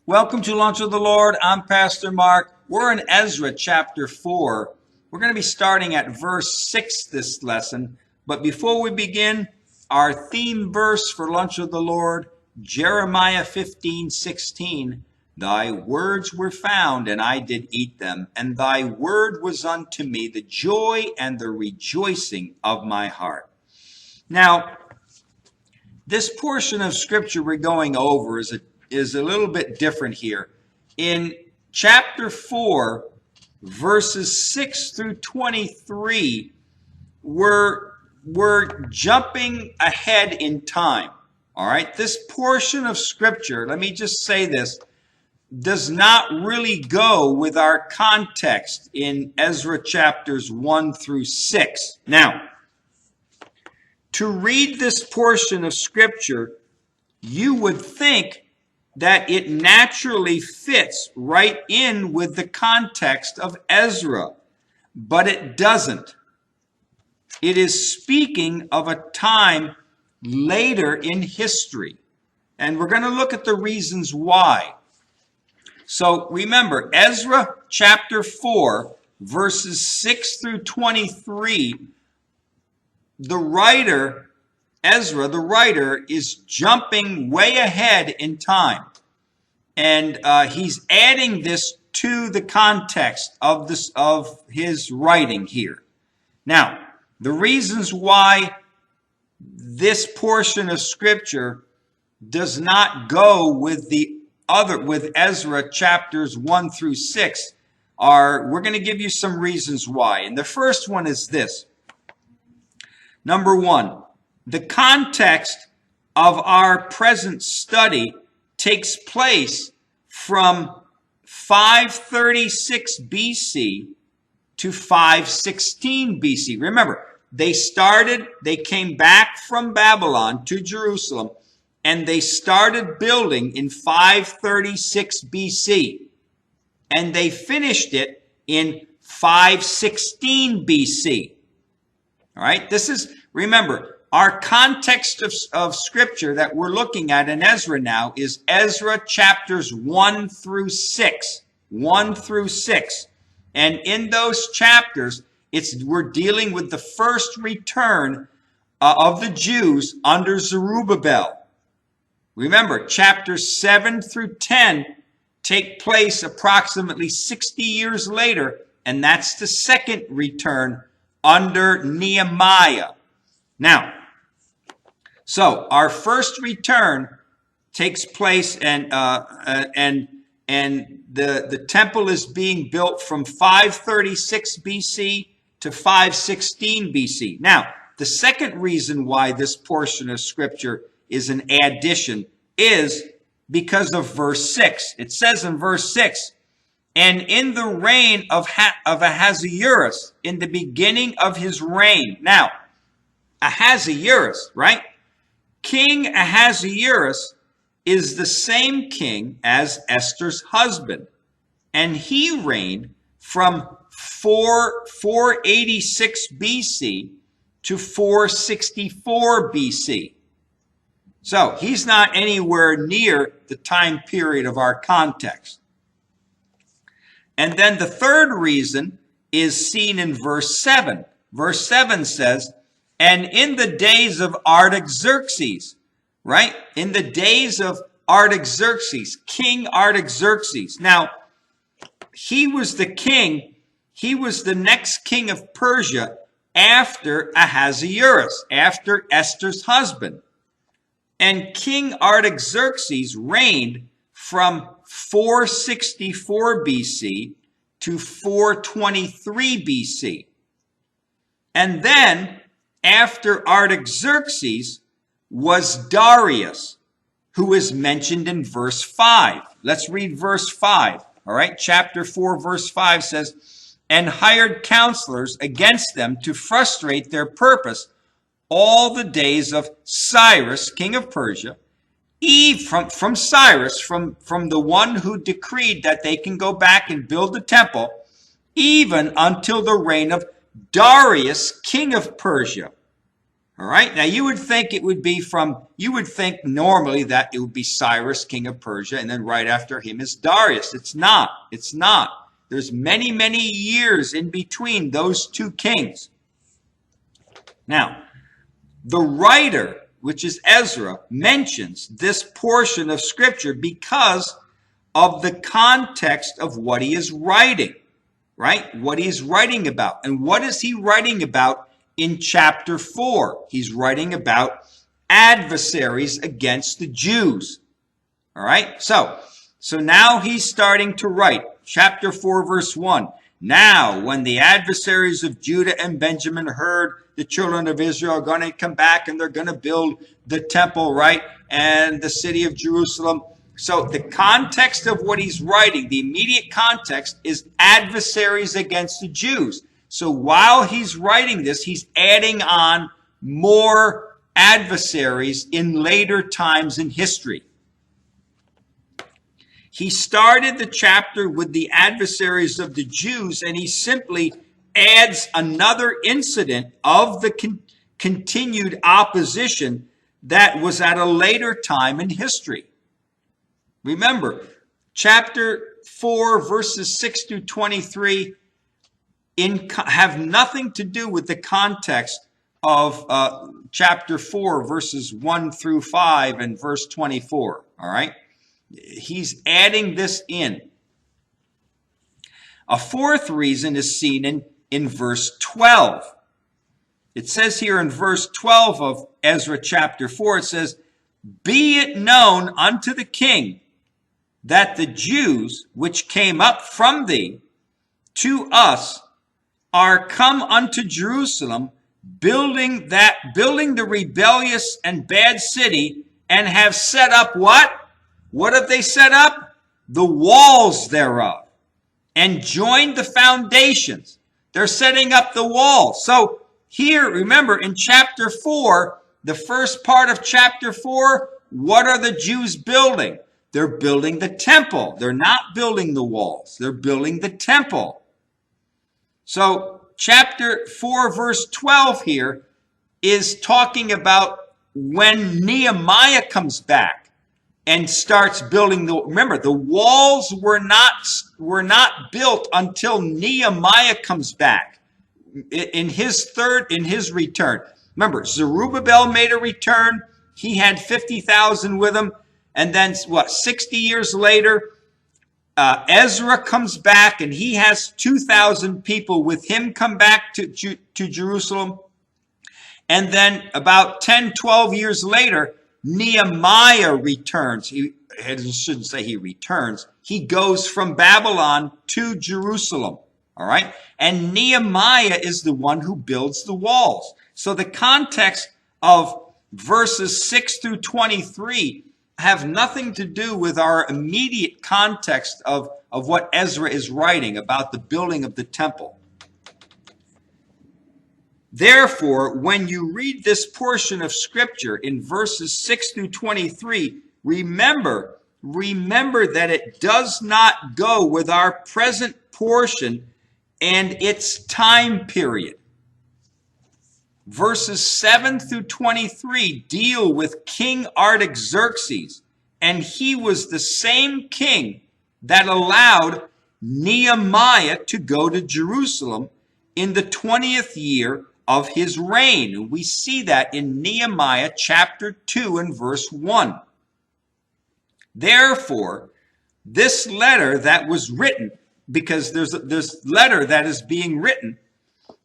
Welcome to Lunch with the Lord. I'm Pastor Mark. We're in Ezra chapter 4. We're going to be starting at verse 6 this lesson. But before we begin, our theme verse for Lunch with the Lord, Jeremiah 15:16. Thy words were found, and I did eat them, and thy word was unto me the joy and the rejoicing of my heart. Now, this portion of scripture we're going over is a little bit different here. In chapter 4, verses 6 through 23, we're jumping ahead in time. All right, this portion of scripture, let me just say this, does not really go with our context in Ezra chapters 1 through 6. Now, to read this portion of scripture, you would think that it naturally fits right in with the context of Ezra, but it doesn't. It is speaking of a time later in history, and we're going to look at the reasons why. So remember, Ezra chapter 4, verses 6 through 23, Ezra, the writer, is jumping way ahead in time. And he's adding this to the context of his writing here. Now, the reasons why this portion of scripture does not go with with Ezra chapters 1 through 6 we're going to give you some reasons why. And the first one is this. Number one, the context of our present study takes place from 536 BC to 516 BC. Remember, they came back from Babylon to Jerusalem, and they started building in 536 BC. And they finished it in 516 BC. All right, remember, our context of scripture that we're looking at in Ezra now is Ezra chapters 1 through 6. 1 through 6. And in those chapters, we're dealing with the first return of the Jews under Zerubbabel. Remember, chapters 7 through 10 take place approximately 60 years later, and that's the second return under Nehemiah. Now, so our first return takes place, and the temple is being built from 536 BC to 516 BC. Now, the second reason why this portion of scripture is an addition is because of verse 6. It says in verse 6, and in the reign of Ahasuerus, in the beginning of his reign. Now, Ahasuerus, right? King Ahasuerus is the same king as Esther's husband, and he reigned from 486 BC to 464 BC. So he's not anywhere near the time period of our context. And then the third reason is seen in verse 7. Verse 7 says, and in the days of Artaxerxes, right? In the days of Artaxerxes, King Artaxerxes. Now, he was the king. He was the next king of Persia after Ahasuerus, after Esther's husband. And King Artaxerxes reigned from 464 BC to 423 BC. And then, after Artaxerxes was Darius, who is mentioned in verse 5. Let's read verse 5. All right, chapter 4, verse 5 says, and hired counselors against them to frustrate their purpose all the days of Cyrus, king of Persia, from Cyrus, from the one who decreed that they can go back and build the temple, even until the reign of Darius, king of Persia. All right. Now you would think it would be you would think normally that it would be Cyrus, king of Persia, and then right after him is Darius. It's not. It's not. There's many, many years in between those two kings. Now, the writer, which is Ezra, mentions this portion of scripture because of the context of what he is writing, right? What he's writing about. And what is he writing about? In chapter 4, he's writing about adversaries against the Jews. All right? So now he's starting to write. Chapter 4, verse 1. Now, when the adversaries of Judah and Benjamin heard the children of Israel are going to come back and they're going to build the temple, right? And the city of Jerusalem. So the context of what he's writing, the immediate context, is adversaries against the Jews. So while he's writing this, he's adding on more adversaries in later times in history. He started the chapter with the adversaries of the Jews, and he simply adds another incident of the continued opposition that was at a later time in history. Remember, chapter 4, verses 6 through 23, have nothing to do with the context of chapter 4, verses 1 through 5 and verse 24. All right? He's adding this in. A fourth reason is seen in verse 12. It says here in verse 12 of Ezra chapter 4, it says, "Be it known unto the king that the Jews which came up from thee to us are come unto Jerusalem, building the rebellious and bad city, and have set up" what? What have they set up? "The walls thereof, and joined the foundations." They're setting up the walls. So here, remember, in chapter 4, the first part of chapter 4, what are the Jews building? They're building the temple. They're not building the walls. They're building the temple. So chapter 4, verse 12 here is talking about when Nehemiah comes back and starts building remember, the walls were not built until Nehemiah comes back in his return. Remember, Zerubbabel made a return. He had 50,000 with him. And then 60 years later, Ezra comes back and he has 2,000 people with him come back to Jerusalem. And then about 10, 12 years later, Nehemiah returns. I shouldn't say he returns. He goes from Babylon to Jerusalem. All right. And Nehemiah is the one who builds the walls. So the context of verses 6 through 23 have nothing to do with our immediate context of what Ezra is writing about the building of the temple. Therefore, when you read this portion of scripture in verses 6 through 23, remember that it does not go with our present portion and its time period. Verses 7 through 23 deal with King Artaxerxes, and he was the same king that allowed Nehemiah to go to Jerusalem in the 20th year of his reign. And we see that in Nehemiah chapter 2 and verse 1. Therefore, this letter that was written, because there's this letter that is being written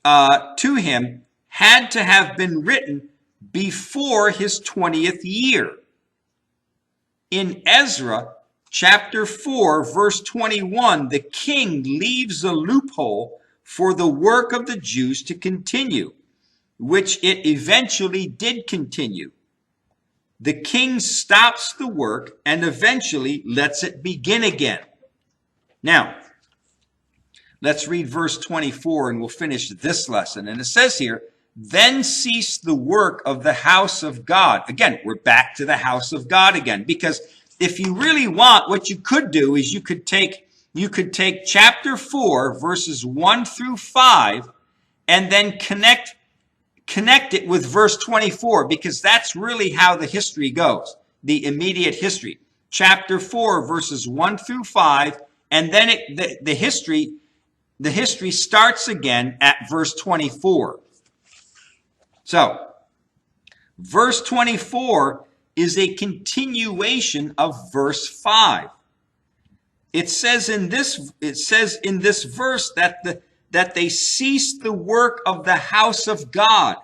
to him, had to have been written before his 20th year. In Ezra chapter 4, verse 21, the king leaves a loophole for the work of the Jews to continue, which it eventually did continue. The king stops the work and eventually lets it begin again. Now, let's read verse 24 and we'll finish this lesson. And it says here, "Then ceased the work of the house of God." Again, we're back to the house of God again, because if you really want, what you could do is you could take chapter 4, verses 1 through 5, and then connect connect it with verse 24, because that's really how the history goes, the immediate history. Chapter 4, verses 1 through 5, and then the history starts again at verse 24. So, verse 24 is a continuation of verse 5. It says in this verse that they ceased the work of the house of God.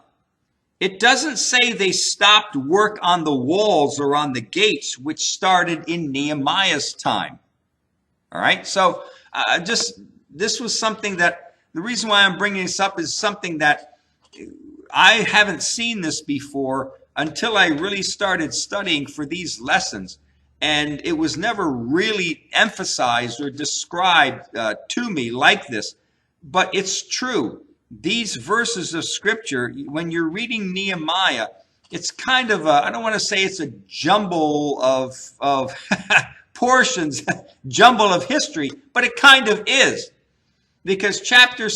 It doesn't say they stopped work on the walls or on the gates, which started in Nehemiah's time. All right, so this was something that, the reason why I'm bringing this up is something that I haven't seen this before until I really started studying for these lessons. And it was never really emphasized or described to me like this. But it's true. These verses of Scripture, when you're reading Nehemiah, it's kind of I don't want to say it's a jumble of portions, jumble of history, but it kind of is. Because Ezra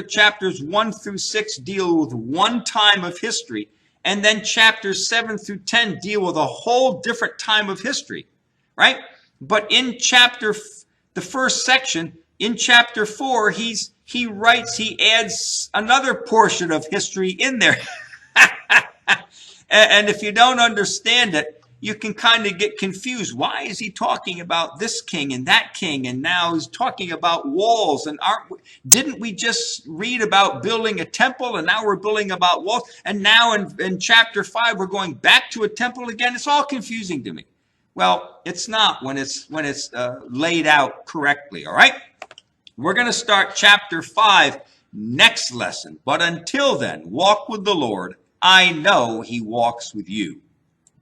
chapters 1 through 6 deal with one time of history, and then chapters 7 through 10 deal with a whole different time of history, right? But in the first section, in chapter 4, he adds another portion of history in there. And if you don't understand it, you can kind of get confused. Why is he talking about this king and that king, and now he's talking about walls? And didn't we just read about building a temple, and now we're building about walls? And now in chapter 5, we're going back to a temple again? It's all confusing to me. Well, it's not when it's laid out correctly, all right? We're going to start chapter 5 next lesson. But until then, walk with the Lord. I know he walks with you.